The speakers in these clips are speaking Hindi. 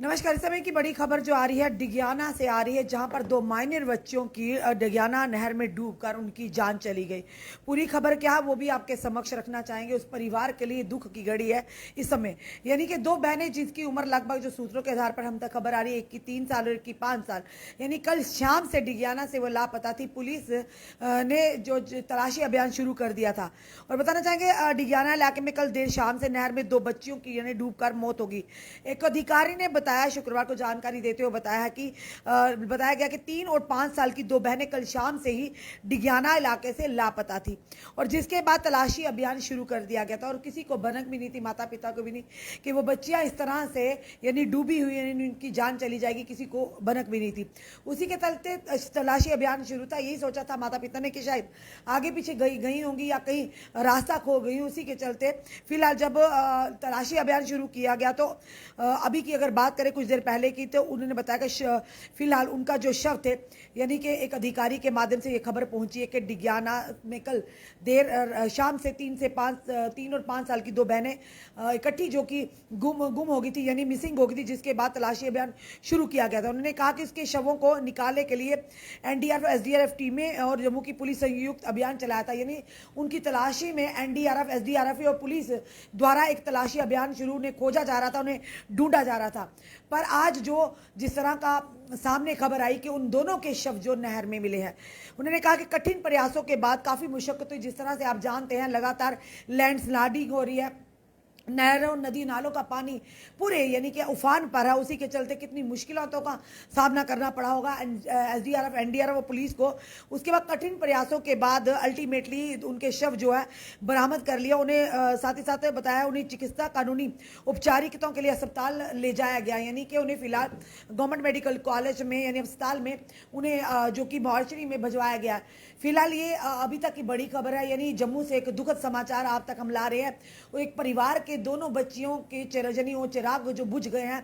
नमस्कार। इस समय की बड़ी खबर जो आ रही है डिगियाना से आ रही है, जहां पर दो माइनर बच्चियों की डिगियाना नहर में डूबकर उनकी जान चली गई। पूरी खबर क्या है वो भी आपके समक्ष रखना चाहेंगे। उस परिवार के लिए दुख की घड़ी है इस समय। यानी कि दो बहनें जिसकी उम्र लगभग जो सूत्रों के आधार पर हम तक खबर आ रही है, एक की 3 साल और एक की 5 साल, यानी कल शाम से डिगियाना से वो लापता थी। पुलिस ने जो तलाशी अभियान शुरू कर दिया था। और बताना चाहेंगे डिगियाना इलाके में कल देर शाम से नहर में दो बच्चियों की यानी डूबकर मौत होगी। एक अधिकारी ने बताया, शुक्रवार को जानकारी देते हुए बताया कि बताया गया कि 3 और 5 साल की दो बहनें कल शाम से ही डिगियाना इलाके से लापता थी, और जिसके बाद तलाशी अभियान शुरू कर दिया गया था। और किसी को भनक भी नहीं थी, माता पिता को भी नहीं, कि वो बच्चियां इस तरह से यानी डूबी हुई यानी उनकी जान चली जाएगी, किसी को भनक भी नहीं थी। उसी के चलते तलाशी अभियान शुरू था। यही सोचा था माता पिता ने कि शायद आगे पीछे गई गई होंगी या कहीं रास्ता खो गई। उसी के चलते फिलहाल जब तलाशी अभियान शुरू किया गया तो अभी की अगर बात करें कुछ देर पहले की, तो उन्होंने बताया कि फिलहाल उनका जो शव थे, यानी कि एक अधिकारी के माध्यम से ये खबर पहुंची है कि डिगियाना में कल देर शाम से 3 और 5 साल की दो बहनें इकट्ठी जो कि गुम हो गई थी, यानी मिसिंग हो गई थी, जिसके बाद तलाशी अभियान शुरू किया गया था। उन्होंने कहा कि इसके शवों को निकालने के लिए एनडीआरएफ एसडीआरएफ टीमें और जम्मू की पुलिस संयुक्त अभियान चलाया था। यानी उनकी तलाशी में एनडीआरएफ एसडीआरएफ और पुलिस द्वारा एक तलाशी अभियान शुरू उन्हें खोजा जा रहा था, उन्हें ढूंढा जा रहा था। पर आज जो जिस तरह का सामने खबर आई कि उन दोनों के शव जो नहर में मिले हैं, उन्होंने कहा कि कठिन प्रयासों के बाद काफ़ी मुशक्कत हुई। जिस तरह से आप जानते हैं लगातार लैंडस्लाइडिंग हो रही है, नहरों नदी नालों का पानी पूरे यानी कि उफान पर है। उसी के चलते कितनी मुश्किलों का सामना करना पड़ा होगा एसडीआरएफ एनडीआरएफ और पुलिस को। उसके बाद कठिन प्रयासों के बाद अल्टीमेटली उनके शव जो है बरामद कर लिया। उन्हें साथ ही साथ बताया उन्हें चिकित्सा कानूनी औपचारिकताओं के लिए अस्पताल ले जाया गया, यानी कि उन्हें फिलहाल गवर्नमेंट मेडिकल कॉलेज में यानी अस्पताल में उन्हें जो कि मॉर्चरी में भिजवाया गया। फिलहाल ये अभी तक की बड़ी खबर है। यानी जम्मू से एक दुखद समाचार आप तक हम ला रहे हैं। वो एक परिवार के दोनों बच्चियों के चिराग जो बुझ गए हैं।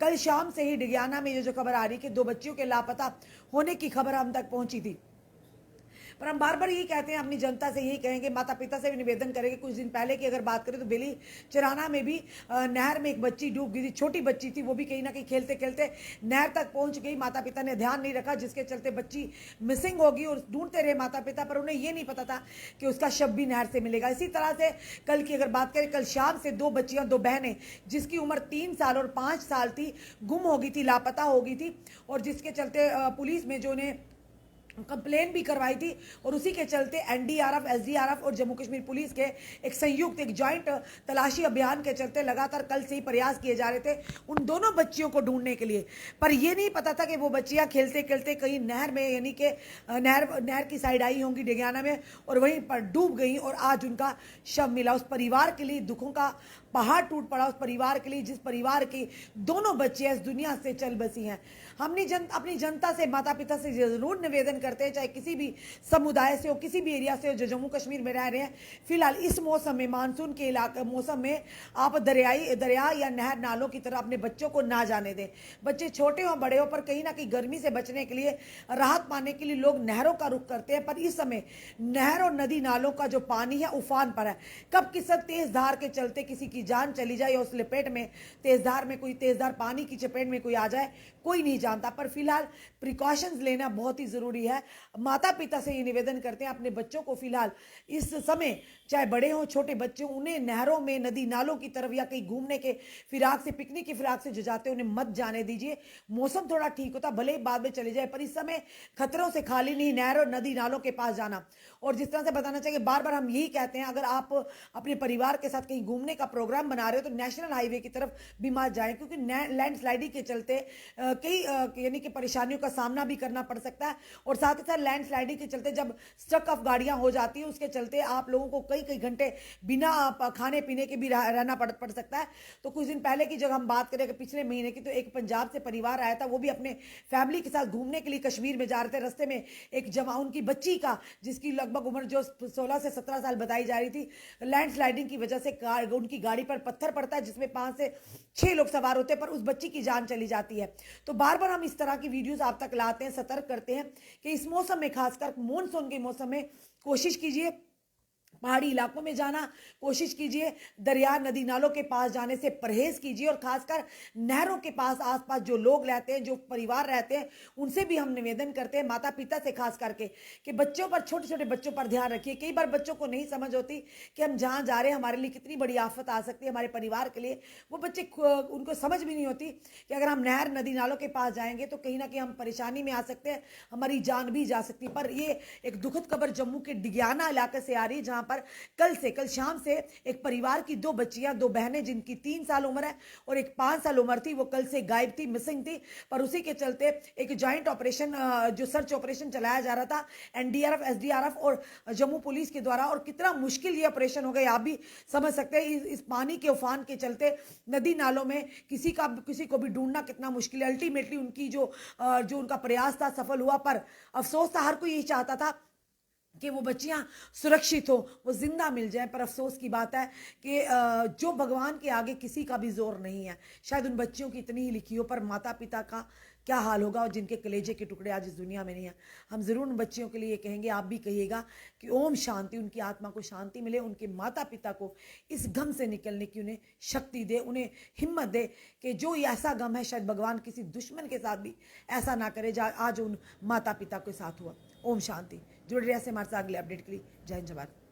कल शाम से ही डिगियाना में ये जो खबर आ रही है कि दो बच्चियों के लापता होने की खबर हम तक पहुंची थी। पर हम बार बार यही कहते हैं, अपनी जनता से यही कहेंगे, माता पिता से भी निवेदन करेंगे। कुछ दिन पहले की अगर बात करें तो बेली चिराना में भी नहर में एक बच्ची डूब गई थी, छोटी बच्ची थी, वो भी कहीं ना कहीं खेलते खेलते नहर तक पहुंच गई। माता पिता ने ध्यान नहीं रखा, जिसके चलते बच्ची मिसिंग होगी और ढूंढते रहे माता पिता, पर उन्हें ये नहीं पता था कि उसका शव भी नहर से मिलेगा। इसी तरह से कल की अगर बात करें, कल शाम से दो बच्चियां, दो बहनें जिसकी उम्र 3 साल और 5 साल थी, गुम हो गई थी, लापता हो गई थी। और जिसके चलते पुलिस में जो उन्हें कंप्लेन भी करवाई थी, और उसी के चलते एनडीआरएफ एसडीआरएफ और जम्मू कश्मीर पुलिस के एक संयुक्त एक जॉइंट तलाशी अभियान के चलते लगातार कल से ही प्रयास किए जा रहे थे उन दोनों बच्चियों को ढूंढने के लिए। पर यह नहीं पता था कि वो बच्चियां खेलते खेलते कहीं नहर में यानी कि नहर की साइड आई होंगी डिगियाना में, और वहीं पर डूब गई, और आज उनका शव मिला। उस परिवार के लिए दुखों का पहाड़ टूट पड़ा। उस परिवार के लिए जिस परिवार की दोनों बच्चियां इस दुनिया से चल बसी हैं। हमने अपनी जनता से, माता पिता से जरूर निवेदन करते हैं, चाहे किसी भी समुदाय से हो, किसी भी एरिया से हो जो जम्मू कश्मीर में रह रहे हैं, फिलहाल इस मौसम में, मानसून के इलाके मौसम में आप दरिया या नहर नालों की तरफ अपने बच्चों को ना जाने दें। बच्चे छोटे हो बड़े हो, पर कहीं ना कहीं गर्मी से बचने के लिए, राहत पाने के लिए लोग नहरों का रुख करते हैं। पर इस समय नहर और नदी नालों का जो पानी है उफान पर है। कब किस तेज धार के चलते किसी की जान चली जाए या उस लपेट में तेज धार पानी की चपेट में कोई आ जाए, कोई नहीं जानता। पर फिलहाल प्रिकॉशंस लेना बहुत ही जरूरी है। माता पिता से ये निवेदन करते हैं, अपने बच्चों को फिलहाल इस समय, चाहे बड़े हों छोटे बच्चे, उन्हें नहरों में नदी नालों की तरफ या कहीं घूमने के फिराक से, पिकनिक की फिराक से जो जाते हैं, उन्हें मत जाने दीजिए। मौसम थोड़ा ठीक होता भले ही बाद में चले जाए, पर इस समय खतरों से खाली नहीं नहर और नदी नालों के पास जाना। और जिस तरह से बताना चाहिए, बार बार हम यही कहते हैं, अगर आप अपने परिवार के साथ कहीं घूमने का प्रोग्राम बना रहे हो तो नेशनल हाईवे की तरफ भी मत जाएं, क्योंकि लैंडस्लाइडिंग के चलते कई यानी कि परेशानियों का सामना भी करना पड़ सकता है। और साथ ही साथ लैंडस्लाइडिंग के चलते जब स्ट्रक ऑफ गाड़ियां हो जाती है, उसके चलते आप लोगों को कई कई घंटे बिना खाने पीने के भी रहना पड़ सकता है। तो कुछ दिन पहले की जब हम बात करें पिछले महीने की, तो एक पंजाब से परिवार आया था, वो भी अपने फैमिली के साथ घूमने के लिए कश्मीर में जा रहे थे। रस्ते में एक उनकी बच्ची का, जिसकी लगभग उम्र जो 16 से 17 साल बताई जा रही थी, लैंडस्लाइडिंग की वजह से उनकी गाड़ी पर पत्थर पड़ता है, जिसमें 5 से 6 लोग सवार होते हैं, पर उस बच्ची की जान चली जाती है। तो बार बार हम इस तरह की वीडियोस आप तक लाते हैं, सतर्क करते हैं कि इस मौसम में, खासकर मॉनसून के मौसम में, कोशिश कीजिए पहाड़ी इलाकों में जाना कोशिश कीजिए, दरिया नदी नालों के पास जाने से परहेज कीजिए और खासकर नहरों के पास आसपास जो लोग रहते हैं, जो परिवार रहते हैं, उनसे भी हम निवेदन करते हैं, माता पिता से खास करके, कि बच्चों पर, छोटे छोटे बच्चों पर ध्यान रखिए। कई बार बच्चों को नहीं समझ होती कि हम जहाँ जा रहे हैं हमारे लिए कितनी बड़ी आफत आ सकती है, हमारे परिवार के लिए। वो बच्चे उनको समझ भी नहीं होती कि अगर हम नहर नदी नालों के पास जाएंगे तो कहीं ना कहीं हम परेशानी में आ सकते हैं, हमारी जान भी जा सकती है। पर ये एक दुखद खबर जम्मू के डिग्याना इलाके से आ रही है, जहां पर कल शाम से एक परिवार की दो बच्चियां, दो बहनें, जिनकी 3 साल उम्र है और एक 5 साल उम्र थी, वो कल से गायब थी, मिसिंग थी। पर उसी के चलते एक ज्वाइंट ऑपरेशन, जो सर्च ऑपरेशन चलाया जा रहा था एनडीआरएफ, एसडीआरएफ और जम्मू पुलिस के द्वारा, और कितना मुश्किल ये ऑपरेशन हो गया आप भी समझ सकते हैं। इस पानी के उफान के चलते नदी नालों में किसी को भी ढूंढना कितना मुश्किल है। अल्टीमेटली उनकी जो उनका प्रयास था सफल हुआ, पर अफसोस था, हर कोई यही चाहता था कि वो बच्चियां सुरक्षित हो, वो जिंदा मिल जाएं। पर अफसोस की बात है कि जो भगवान के आगे किसी का भी जोर नहीं है। शायद उन बच्चियों की इतनी ही लिखी हो, पर माता पिता का क्या हाल होगा, और जिनके कलेजे के टुकड़े आज इस दुनिया में नहीं है। हम जरूर उन बच्चियों के लिए कहेंगे, आप भी कहिएगा कि ओम शांति, उनकी आत्मा को शांति मिले, उनके माता पिता को इस गम से निकलने की उन्हें शक्ति दे, उन्हें हिम्मत दे कि जो ये ऐसा गम है शायद भगवान किसी दुश्मन के साथ भी ऐसा ना करे आज उन माता पिता के साथ हुआ। ओम शांति। जुड़े रहिए से हमारे साथ अगले अपडेट के लिए। जय हिंद, जय भारत।